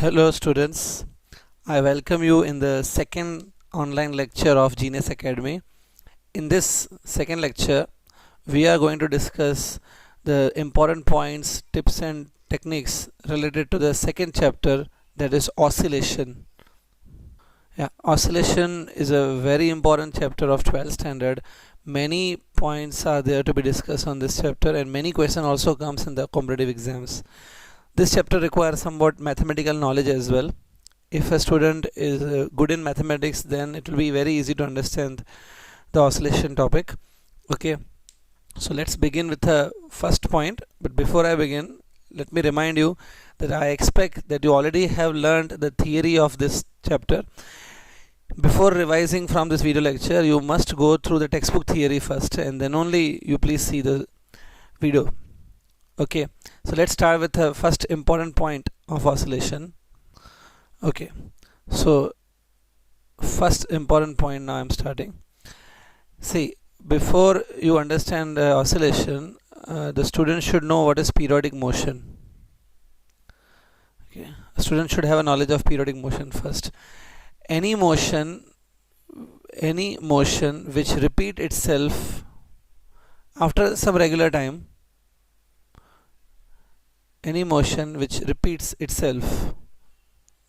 Hello students, I welcome you in the second online lecture of Genius Academy. In this second lecture, we are going to discuss the important points, tips and techniques related to the second chapter, that is oscillation. Oscillation is a very important chapter of 12th standard. Many points are there to be discussed on this chapter and many questions also comes in the competitive exams. This chapter requires somewhat mathematical knowledge as well. If a student is good in mathematics, then it will be very easy to understand the oscillation topic. Okay, so let's begin with the first point. But before I begin, let me remind you that I expect that you already have learned the theory of this chapter. Before revising from this video lecture, you must go through the textbook theory first and then only you please see the video. Okay, so let's start with the first important point of oscillation. Okay, so first important point, now I'm starting. See, before you understand oscillation, the student should know what is periodic motion. Okay, a student should have a knowledge of periodic motion first. Any motion which repeat itself after some regular time, any motion which repeats itself,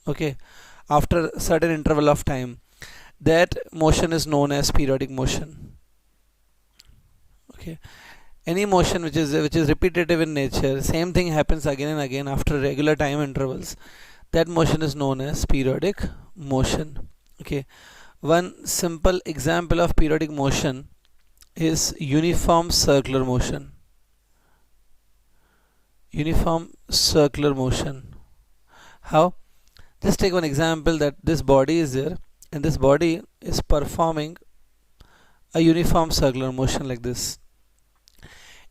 okay, after a certain interval of time, that motion is known as periodic motion. Okay, any motion which is repetitive in nature, same thing happens again and again after regular time intervals, that motion is known as periodic motion. Okay, one simple example of periodic motion is uniform circular motion. Uniform circular motion. How? Just take one example that this body is there and this body is performing a uniform circular motion like this.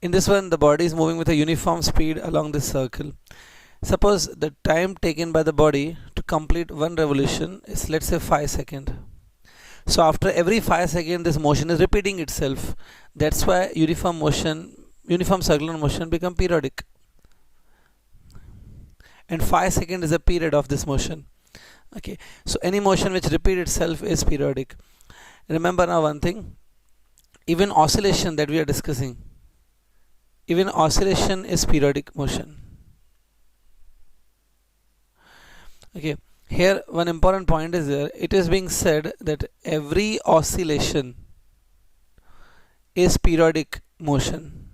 In this one, the body is moving with a uniform speed along this circle. Suppose the time taken by the body to complete one revolution is, let's say, 5 seconds. So after every 5 seconds, this motion is repeating itself. That's why uniform circular motion become periodic. And 5 seconds is a period of this motion. Okay, so any motion which repeats itself is periodic. Remember now one thing, even oscillation that we are discussing, even oscillation is periodic motion. Okay, here one important point is there. It is being said that every oscillation is periodic motion.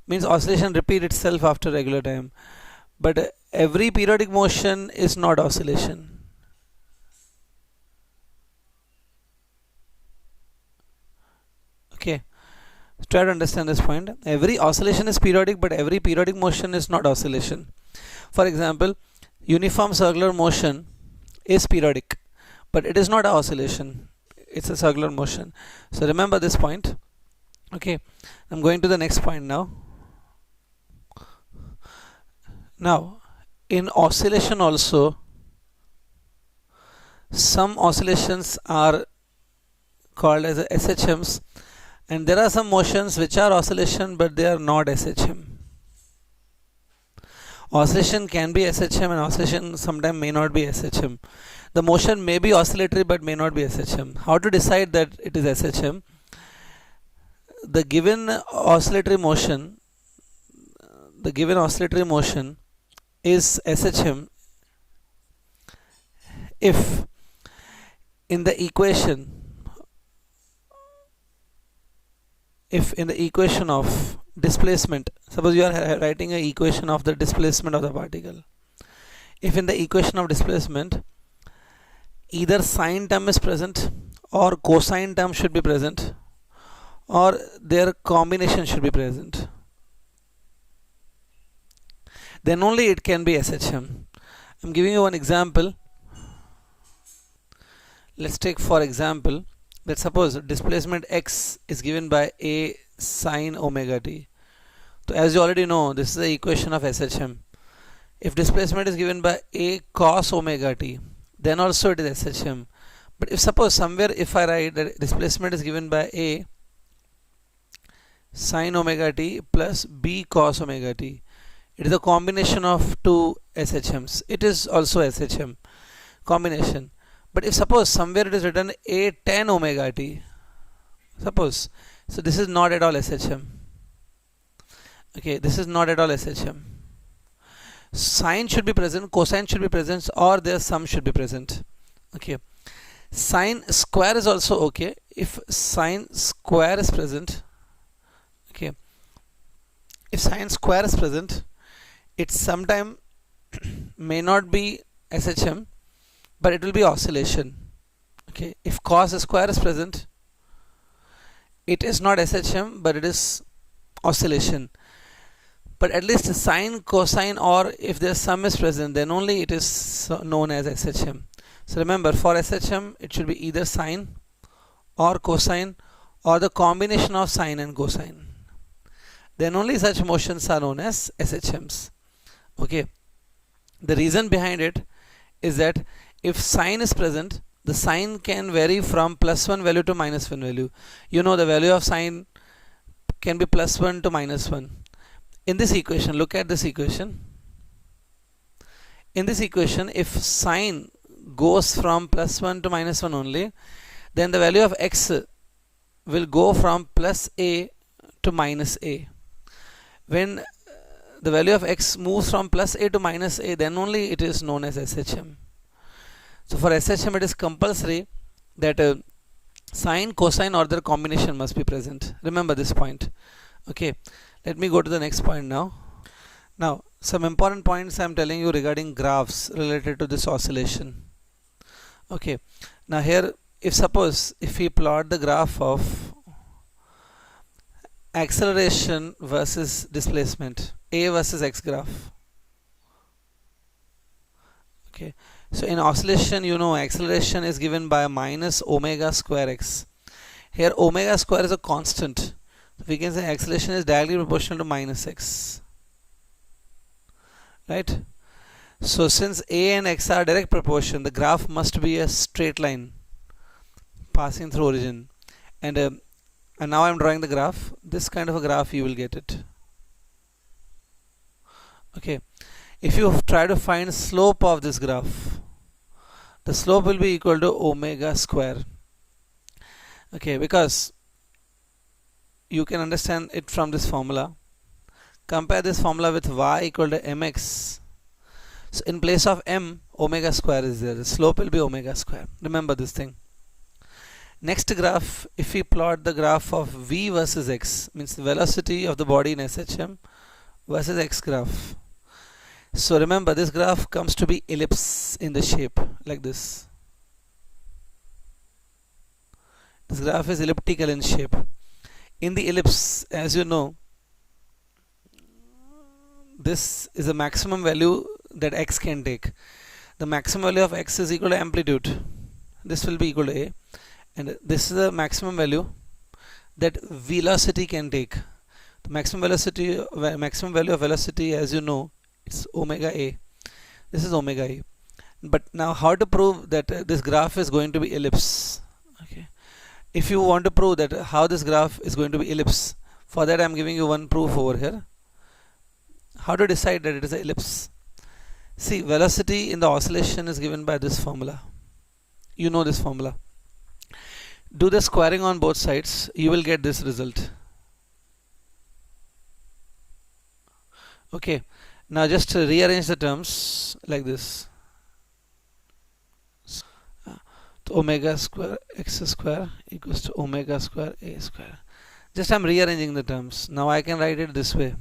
Means oscillation repeat itself after regular time. But every periodic motion is not oscillation. Okay, try to understand this point. Every oscillation is periodic, but every periodic motion is not oscillation. For example, uniform circular motion is periodic, but it is not an oscillation. It's a circular motion. So remember this point. Okay, I'm going to the next point now. Now, in oscillation also, some oscillations are called as SHMs, and there are some motions which are oscillation but they are not SHM. Oscillation can be SHM and oscillation sometimes may not be SHM. The motion may be oscillatory but may not be SHM. How to decide that it is SHM? The given oscillatory motion is SHM if in the equation of displacement, suppose you are writing an equation of the displacement of the particle. If in the equation of displacement either sine term is present or cosine term should be present or their combination should be present, then only it can be SHM. I'm giving you one example. Let's take for example that suppose displacement x is given by a sine omega t. So as you already know, this is the equation of SHM. If displacement is given by a cos omega t, then also it is SHM. But if suppose somewhere if I write that displacement is given by a sine omega t plus b cos omega t, it is a combination of two SHMs. It is also SHM combination. But if suppose somewhere it is written a tan omega t, suppose, so this is not at all SHM. Okay, this is not at all SHM. Sine should be present, cosine should be present, or their sum should be present. Okay, sine square is also okay. If sine square is present, okay, if sine square is present, it sometime may not be SHM, but it will be oscillation. Okay, if cos square is present, it is not SHM, but it is oscillation. But at least sine, cosine, or if their sum is present, then only it is known as SHM. So remember, for SHM, it should be either sine or cosine or the combination of sine and cosine. Then only such motions are known as SHMs. Okay. The reason behind it is that if sine is present, the sine can vary from +1 value to -1 value. You know the value of sine can be +1 to -1. In this equation, look at this equation. In this equation, if sine goes from +1 to -1 only, then the value of x will go from +a to -a. When the value of x moves from +a to -a, then only it is known as SHM. So for SHM, it is compulsory that sine, cosine, or their combination must be present. Remember this point. Okay, let me go to the next point now. Now, some important points I am telling you regarding graphs related to this oscillation. Okay, now here, if we plot the graph of acceleration versus displacement, a versus x graph. Okay, so in oscillation, you know, acceleration is given by minus omega square x. Here omega square is a constant. We can say acceleration is directly proportional to minus x. Right? So since a and x are direct proportion, the graph must be a straight line passing through origin. And now I am drawing the graph. This kind of a graph you will get it. Okay. If you try to find slope of this graph, the slope will be equal to omega square. Okay, because you can understand it from this formula. Compare this formula with y equal to mx. So in place of m, omega square is there. The slope will be omega square. Remember this thing. Next graph, if we plot the graph of v versus x, means the velocity of the body in SHM versus x graph. So remember, this graph comes to be ellipse in the shape like this. This graph is elliptical in shape. In the ellipse, as you know, this is the maximum value that x can take. The maximum value of x is equal to amplitude. This will be equal to a. And this is the maximum value that velocity can take. The maximum value of velocity, as you know, it's omega a. This is omega a. But now how to prove that this graph is going to be ellipse? Okay. If you want to prove that how this graph is going to be ellipse, for that I am giving you one proof over here. How to decide that it is an ellipse? See, velocity in the oscillation is given by this formula. You know this formula. Do the squaring on both sides, you will get this result. Okay, now just rearrange the terms like this. So omega square x square equals to omega square a square. Just I am rearranging the terms. Now I can write it this way.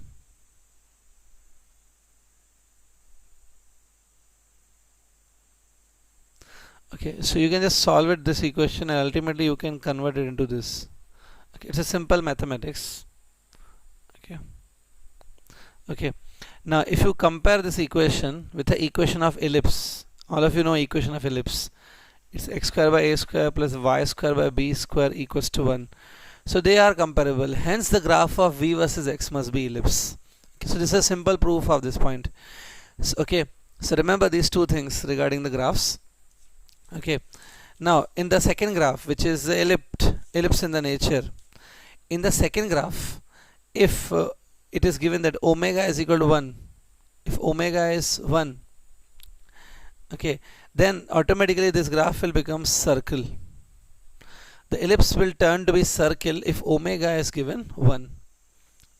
Okay, so you can just solve it this equation and ultimately you can convert it into this. Okay, it's a simple mathematics. Okay, now if you compare this equation with the equation of ellipse, all of you know equation of ellipse. It's x square by a square plus y square by b square equals to 1. So they are comparable. Hence the graph of v versus x must be ellipse. Okay, so this is a simple proof of this point. So, okay, so remember these two things regarding the graphs. Okay, now in the second graph, which is the ellipse in the nature, in the second graph, if it is given that omega is equal to 1, if omega is 1, Okay, then automatically this graph will become circle. The ellipse will turn to be circle if omega is given 1.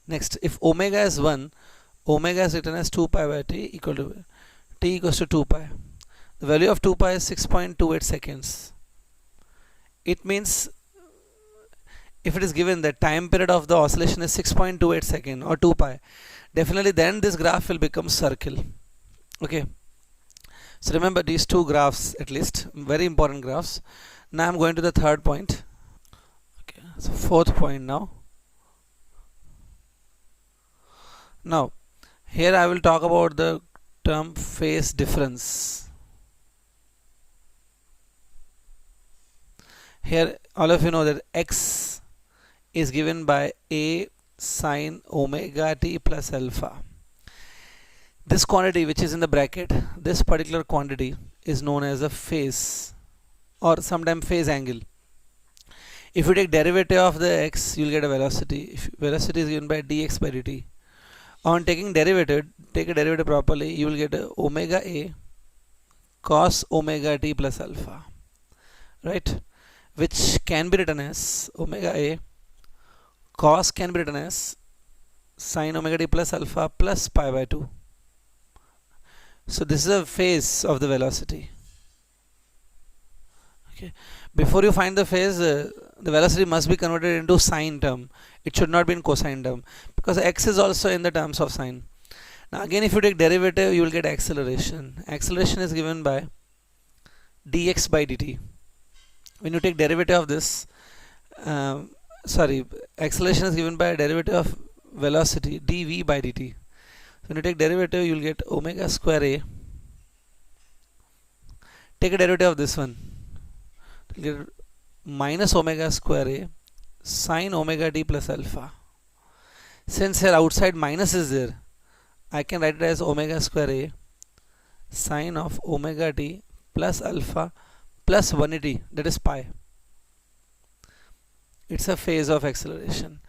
Next, if omega is 1, omega is written as 2 pi by t equal to t equals to 2 pi. The value of 2 pi is 6.28 seconds. It means if it is given that time period of the oscillation is 6.28 second or 2 pi, definitely then this graph will become circle. Okay, so remember these two graphs, at least very important graphs. Now I'm going to the third point. Okay, so fourth point now. Now here I will talk about the term phase difference. Here all of you know that x is given by a sine omega t plus alpha. This quantity which is in the bracket, this particular quantity is known as a phase or sometimes phase angle. If you take derivative of the x, you will get a velocity. If velocity is given by dx by dt. On taking derivative, take a derivative properly, you will get a omega a cos omega t plus alpha, right? Which can be written as omega a cos can be written as sine omega t plus alpha plus pi by 2. So this is a phase of the velocity. Okay. Before you find the phase, the velocity must be converted into sine term. It should not be in cosine term because x is also in the terms of sine. Now again, if you take derivative, you will get acceleration. Acceleration is given by dx by dt. When you take derivative of this, acceleration is given by derivative of velocity dv by dt. So when you take derivative, you will get omega square a. Take a derivative of this one, you will get minus omega square a sine omega t plus alpha. Since here outside minus is there, I can write it as omega square a sine of omega t plus alpha plus 180, that is pi. It's a phase of acceleration.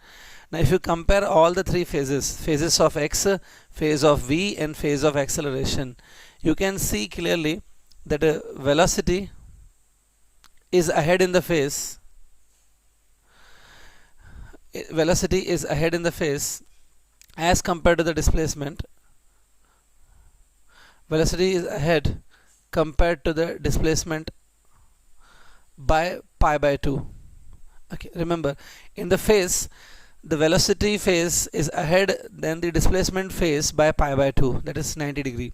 Now if you compare all the three phases of x, phase of v and phase of acceleration, you can see clearly that velocity is ahead in the phase. Velocity is ahead in the phase as compared to the displacement. Velocity is ahead compared to the displacement by pi by 2. Okay, remember in the phase, the velocity phase is ahead than the displacement phase by pi by 2, that is 90 degree.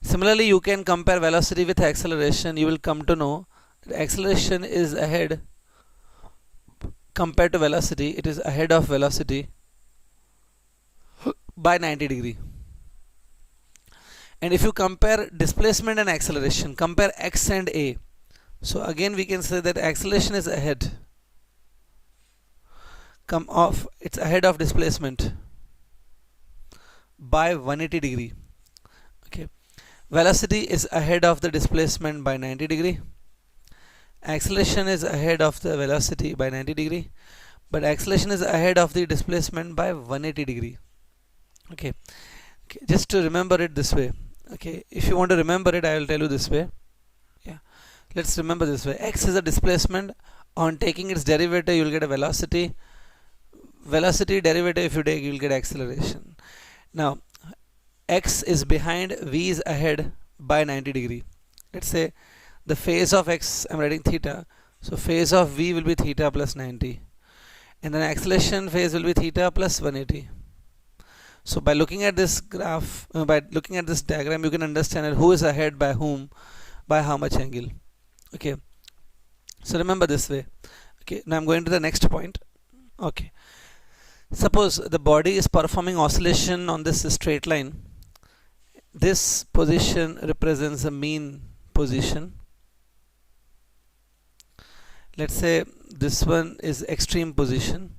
Similarly, you can compare velocity with acceleration. You will come to know that acceleration is ahead compared to velocity. It is ahead of velocity by 90 degree. And if you compare displacement and acceleration, compare x and a. So again we can say that acceleration is ahead. It's ahead of displacement by 180 degree. Okay, velocity is ahead of the displacement by 90 degree. Acceleration is ahead of the velocity by 90 degree, but acceleration is ahead of the displacement by 180 degree. Okay, just to remember it this way. Okay, if you want to remember it, I will tell you this way. Yeah, let's remember this way. X is a displacement. On taking its derivative, you will get a velocity. Velocity derivative, if you take, you will get acceleration. Now x is behind, v is ahead by 90 degree. Let's say the phase of x, I'm writing theta, so phase of v will be theta plus 90, and then acceleration phase will be theta plus 180. So by looking at this graph, by looking at this diagram, you can understand who is ahead by whom, by how much angle. Okay, so remember this way. Okay, now I'm going to the next point. Okay, suppose the body is performing oscillation on this straight line. This position represents a mean position. Let's say this one is extreme position.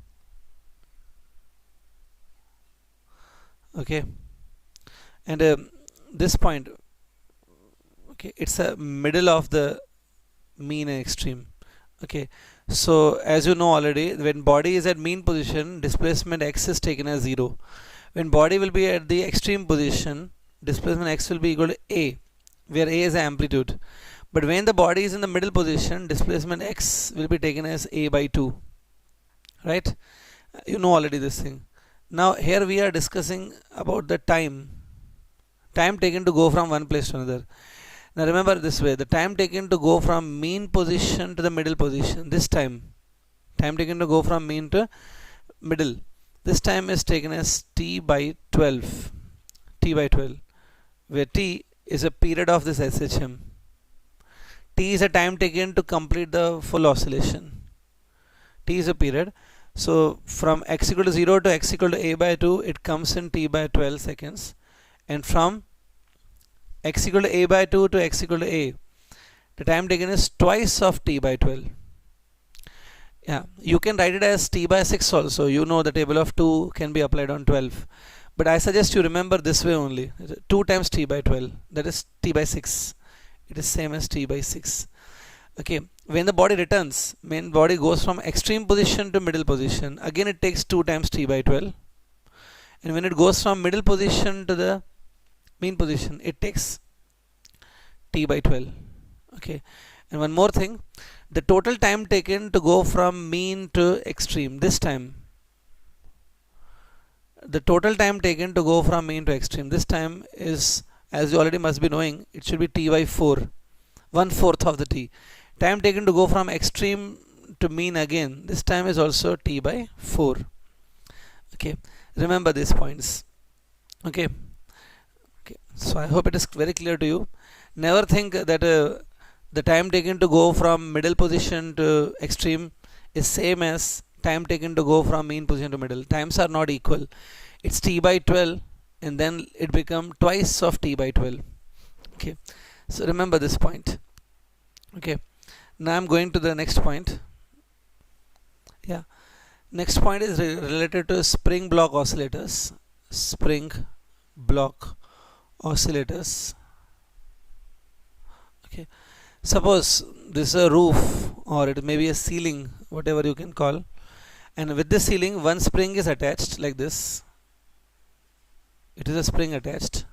Okay, and this point, okay, it's a middle of the mean and extreme. Okay, so as you know already, when body is at mean position, displacement x is taken as 0. When body will be at the extreme position, displacement x will be equal to a. where A is the amplitude. But when the body is in the middle position, displacement x will be taken as A by 2. Right? You know already this thing. Now here we are discussing about the time taken to go from one place to another. Now remember this way, the time taken to go from mean position to the middle position, this time taken to go from mean to middle, this time is taken as t by 12, where t is a period of this SHM. T is a time taken to complete the full oscillation. T is a period. So from x equal to 0 to x equal to a by 2, it comes in t by 12 seconds. And from x equal to a by 2 to x equal to a, the time taken is twice of t by 12. Yeah, you can write it as t by 6 also. You know the table of 2 can be applied on 12. But I suggest you remember this way only. 2 times t by 12, that is t by 6. It is same as t by 6. Okay, when the body returns, main body goes from extreme position to middle position. Again it takes 2 times t by 12. And when it goes from middle position to the mean position, it takes t by 12. Okay, and one more thing, the total time taken to go from mean to extreme, this time, the total time taken to go from mean to extreme, this time is, as you already must be knowing, it should be t by 4, 1/4 of the t. Time taken to go from extreme to mean again, this time is also t by 4. Okay, remember these points. Okay, so I hope it is very clear to you. Never think that the time taken to go from middle position to extreme is same as time taken to go from mean position to middle. Times are not equal. It's t by 12 and then it become twice of t by 12. Okay, so remember this point. Okay, now I'm going to the next point. Yeah, next point is related to spring block oscillators. Spring block oscillators. Okay, suppose this is a roof or it may be a ceiling, whatever you can call, and with this ceiling one spring is attached like this. It is a spring attached.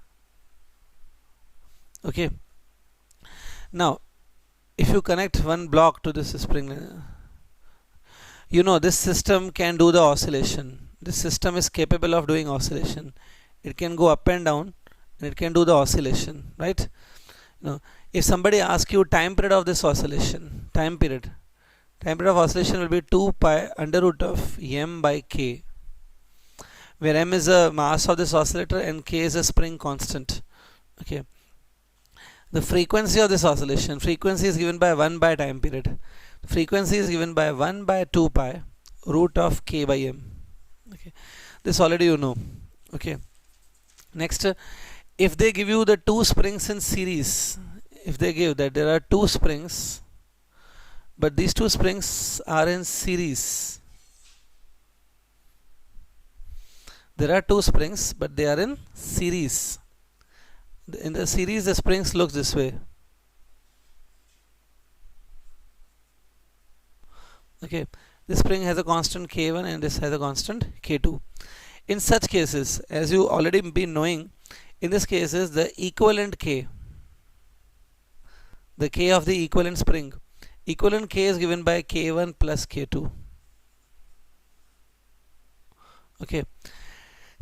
Okay, now if you connect one block to this spring, you know this system can do the oscillation. This system is capable of doing oscillation. It can go up and down and it can do the oscillation, right? Now if somebody asks you time period of this oscillation, time period of oscillation will be 2 pi under root of m by k, where m is the mass of this oscillator and k is a spring constant. Okay, the frequency of this oscillation, frequency is given by 1 by time period. Frequency is given by 1 by 2 pi root of k by m. Okay, this already you know. Okay, next, if they give you the two springs in series, if they give that there are two springs but these two springs are in series, there are two springs but they are in series. In the series the springs looks this way. Okay, this spring has a constant k1 and this has a constant k2. In such cases, as you already been knowing, in this cases the equivalent k, the k of the equivalent spring, equivalent k is given by k1 plus k2. Okay,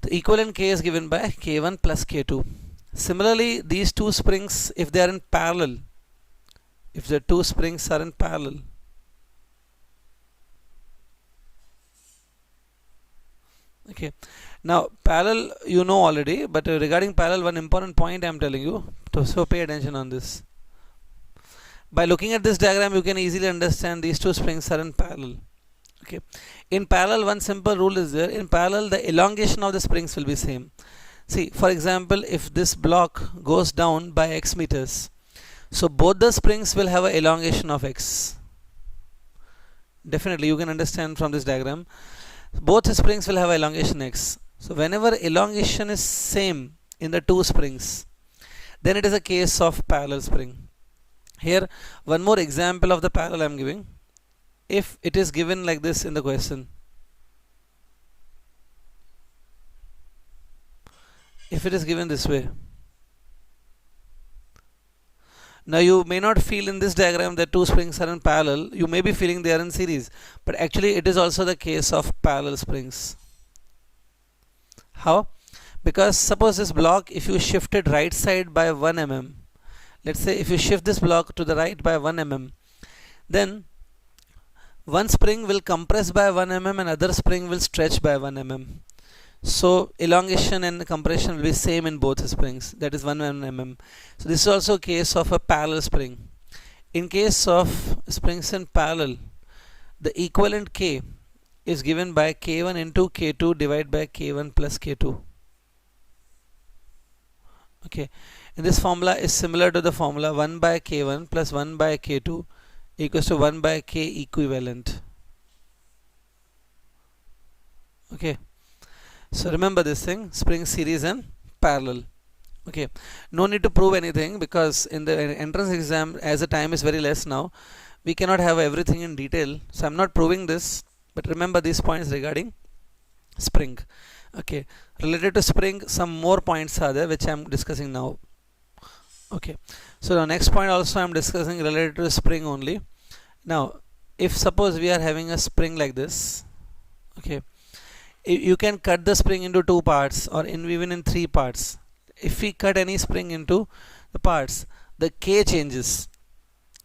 the equivalent k is given by k1 plus k2. Similarly, these two springs, if they are in parallel, if the two springs are in parallel, okay, now parallel you know already, but regarding parallel, one important point I am telling you, so pay attention on this. By looking at this diagram you can easily understand these two springs are in parallel. Okay, in parallel one simple rule is there. In parallel the elongation of the springs will be same. See, for example, if this block goes down by x meters, so both the springs will have an elongation of x. Definitely you can understand from this diagram, both springs will have elongation x. So whenever elongation is same in the two springs, then it is a case of parallel spring. Here one more example of the parallel I am giving. If it is given like this in the question, if it is given this way, Now you may not feel in this diagram that two springs are in parallel, you may be feeling they are in series, but actually it is also the case of parallel springs. How? Because suppose this block, if you shift it right side by 1 mm, let's say if you shift this block to the right by 1 mm, then one spring will compress by 1 mm and other spring will stretch by 1 mm. So elongation and compression will be same in both springs, that is 1 mm. So this is also a case of a parallel spring. In case of springs in parallel, the equivalent K is given by K1 into K2 divided by K1 plus K2. Okay, and this formula is similar to the formula 1 by K1 plus 1 by K2 equals to 1 by K equivalent. Okay, so remember this thing, spring series and parallel. Okay, no need to prove anything because in the entrance exam, as the time is very less now, we cannot have everything in detail, so I'm not proving this, but remember these points regarding spring. Okay, related to spring, some more points are there which I'm discussing now. Okay, so the next point also I'm discussing related to spring only. Now if suppose we are having a spring like this, okay, you can cut the spring into two parts or even in three parts. If we cut any spring into the parts, the K changes.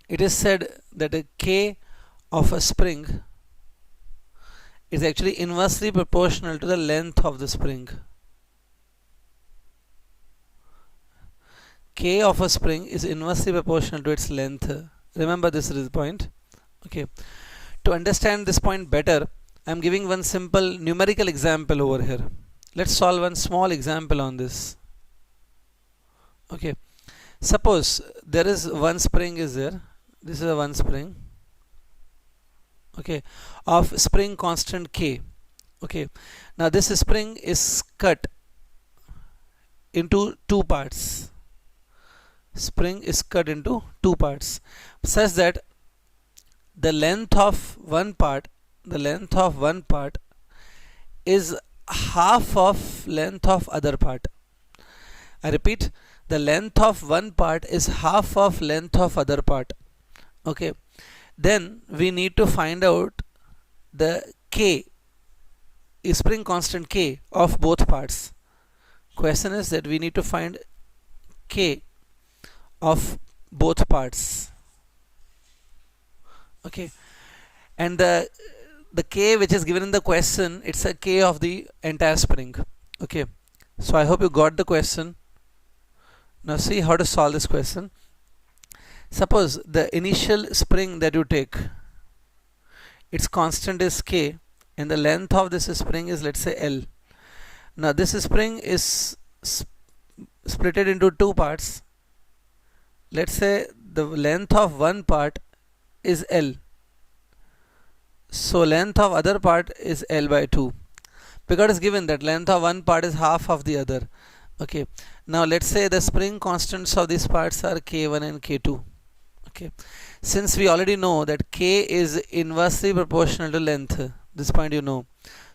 It is said that the K of a spring is actually inversely proportional to the length of the spring. K of a spring is inversely proportional to its length. Remember this is the point. Okay, to understand this point better, I am giving one simple numerical example over here. Let's solve one small example on this. Okay, suppose there is one spring is there. This is a one spring. Okay, of spring constant K. Okay, now this spring is cut into two parts. Spring is cut into two parts such that the length of one part is half of length of other part. I repeat, the length of one part is half of length of other part. Okay, then we need to find out the K, spring constant K of both parts. Question is that we need to find K of both parts. Okay, and the K which is given in the question, it's a K of the entire spring. Okay, so I hope you got the question. Now see how to solve this question. Suppose the initial spring that you take, its constant is K and the length of this spring is, let's say, L. Now this spring is splitted into two parts. Let's say the length of one part is L, so length of other part is L by 2, because it's given that length of one part is half of the other. Okay, now let's say the spring constants of these parts are K1 and K2. Okay, since we already know that K is inversely proportional to length, this point you know,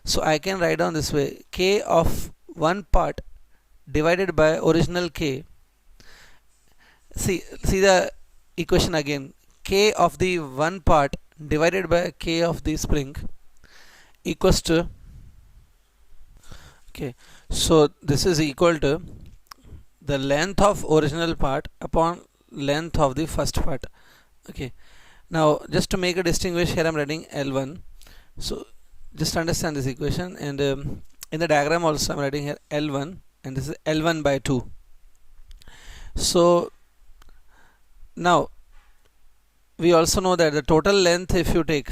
so I can write down this way: K of one part divided by original K. See the equation again. K of the one part divided by K of the spring equals to, okay, so this is equal to the length of original part upon length of the first part. Okay, now just to make a distinguish, here I am writing L1. So just understand this equation, and in the diagram also I am writing here L1, and this is L1 by 2. So now we also know that the total length, if you take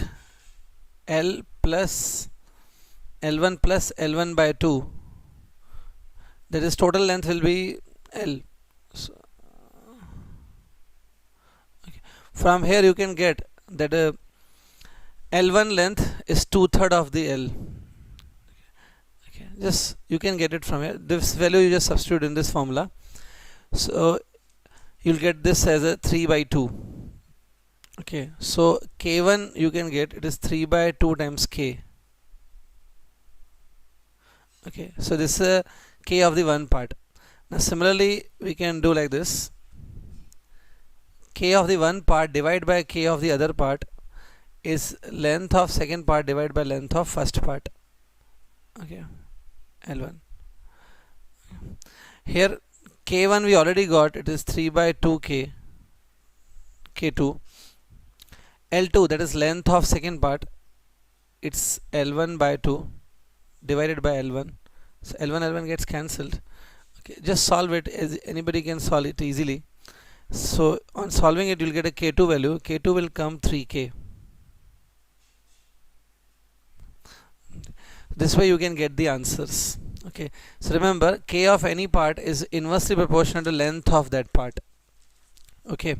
L plus L1 plus L1 by 2, that is total length will be L. So, okay, from here you can get that L1 length is 2/3 of the L. Okay, just you can get it from here. This value you just substitute in this formula, so you'll get this as a 3 by 2. Okay, so K1 you can get, it is 3 by 2 times K. Okay, so this is K of the one part. Now similarly we can do like this: k of the one part divided by k of the other part is length of second part divided by length of first part. Okay, L1. Here k1 we already got, it is 3 by 2k, k2. L2, that is length of second part, it's L1 by 2 divided by L1. So L1 gets cancelled. Okay, just solve it, as anybody can solve it easily. So on solving it, you'll get a k2 value. K2 will come 3k. This way you can get the answers. Okay, so remember, k of any part is inversely proportional to length of that part. Okay,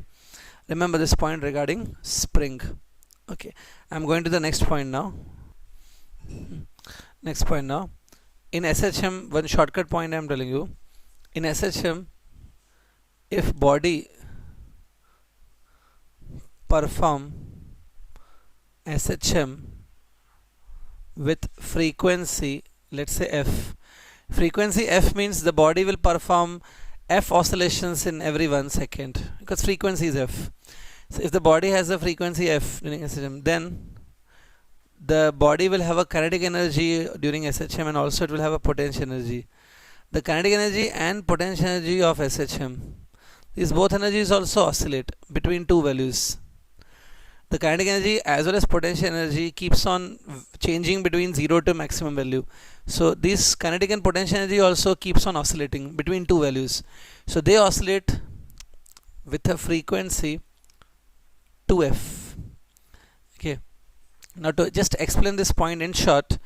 remember this point regarding spring. Okay, I'm going to the next point now. Next point now. In SHM, one shortcut point I'm telling you. In SHM, if body perform SHM with frequency, let's say f. Frequency f means the body will perform f oscillations in every 1 second, because frequency is f. So if the body has a frequency f during SHM, then the body will have a kinetic energy during SHM, and also it will have a potential energy. The kinetic energy and potential energy of SHM, these both energies also oscillate between two values. The kinetic energy as well as potential energy keeps on changing between 0 to maximum value. So this kinetic and potential energy also keeps on oscillating between two values. So they oscillate with a frequency 2f. Okay. Now to just explain this point in short,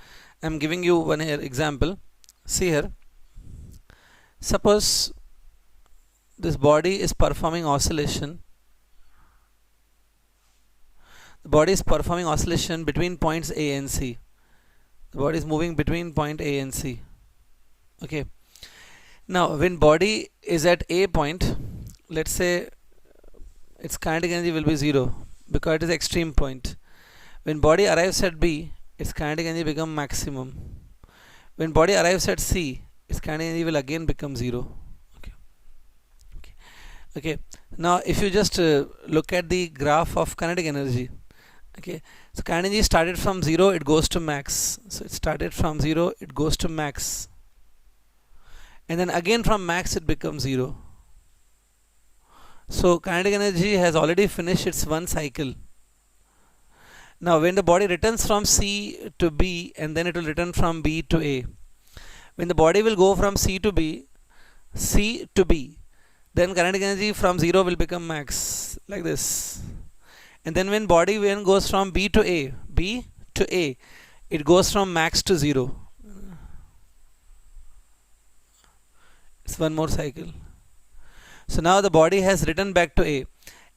I am giving you one here example. See here. Suppose this body is performing oscillation. The body is performing oscillation between points A and C. The body is moving between point A and C. Okay. Now when body is at A point, let's say its kinetic energy will be 0 because it is extreme point. When body arrives at B, its kinetic energy become maximum. When body arrives at C, its kinetic energy will again become 0. Okay. Now if you just look at the graph of kinetic energy. Okay, so kinetic energy started from 0, it goes to max. So it started from 0, it goes to max, and then again from max it becomes 0. So kinetic energy has already finished its one cycle. Now when the body returns from C to B, and then it will return from B to A. When the body will go from C to B, then kinetic energy from 0 will become max, like this. And then when body goes from B to A, it goes from max to 0. It's one more cycle. So now the body has returned back to A.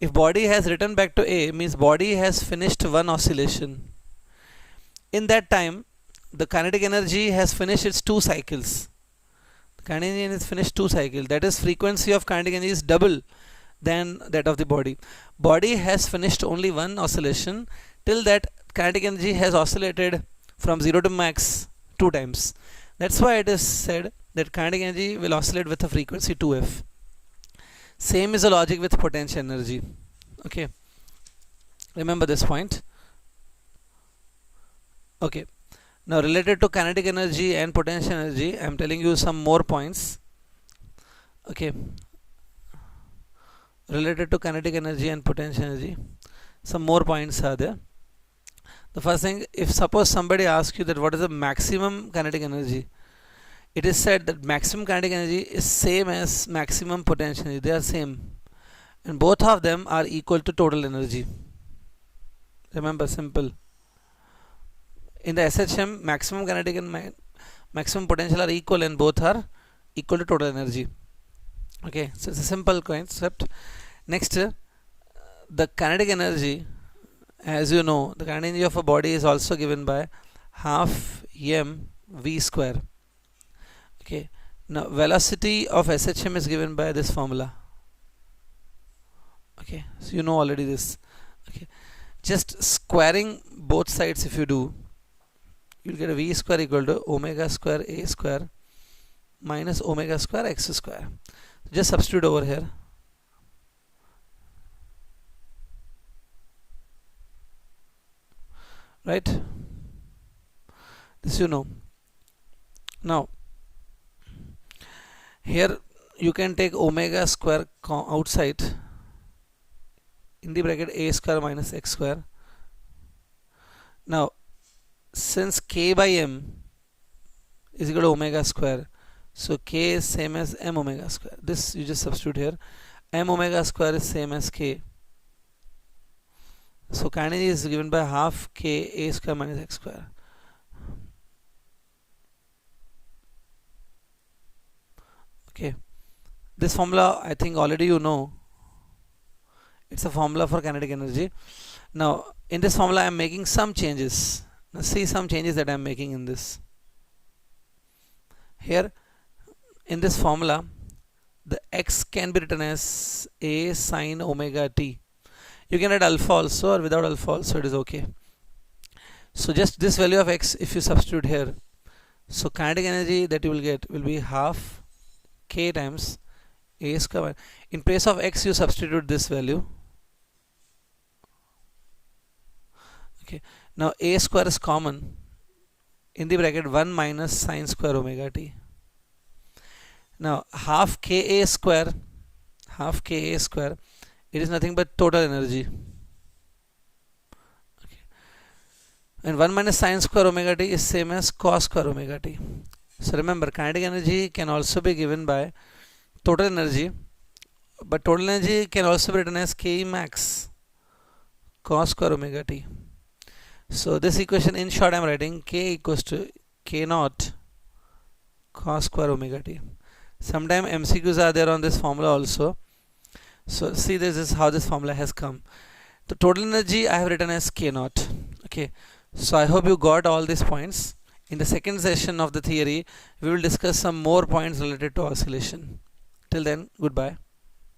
If body has returned back to A, means body has finished one oscillation. In that time, the kinetic energy has finished its two cycles. The kinetic energy has finished two cycles. That is, frequency of kinetic energy is double than that of the body. Body has finished only one oscillation. Till that, kinetic energy has oscillated from 0 to max 2 times. That's why it is said that kinetic energy will oscillate with a frequency 2f. Same is the logic with potential energy. Okay, remember this point. Okay, now related to kinetic energy and potential energy, I am telling you some more points. Okay, related to kinetic energy and potential energy, some more points are there. The first thing, if suppose somebody asks you that what is the maximum kinetic energy, it is said that maximum kinetic energy is same as maximum potential energy. They are same, and both of them are equal to total energy. Remember, simple. In the SHM, maximum kinetic and maximum potential are equal, and both are equal to total energy. Okay, so it's a simple concept. Next, the kinetic energy, as you know, the kinetic energy of a body is also given by half mv square. Okay, now velocity of SHM is given by this formula. Okay, so you know already this. Okay, just squaring both sides, if you do, you'll get a v square equal to omega square a square minus omega square x square. Just substitute over here. right? This you know. Now here you can take omega square outside in the bracket a square minus x square. Now since k by m is equal to omega square, so k is same as m omega square. This you just substitute here. M omega square is same as k. So kinetic energy is given by half k a square minus x square. Okay, this formula I think already you know. It's a formula for kinetic energy. Now in this formula I am making some changes. Now see some changes that I am making in this. Here in this formula the x can be written as a sine omega t. You can write alpha also, or without alpha also it is okay. So just this value of x if you substitute here, so kinetic energy that you will get will be half k times a square. In place of x you substitute this value. Okay, now a square is common in the bracket 1 minus sine square omega t. Now half ka square, it is nothing but total energy. Okay. And 1 minus sine square omega t is same as cos square omega t. So remember, kinetic energy can also be given by total energy, but total energy can also be written as k max cos square omega t. So this equation in short I am writing k equals to k naught cos square omega t. Sometimes MCQs are there on this formula also. So see, this is how this formula has come. The total energy I have written as k naught. Okay, so I hope you got all these points. In the second session of the theory we will discuss some more points related to oscillation. Till then, goodbye.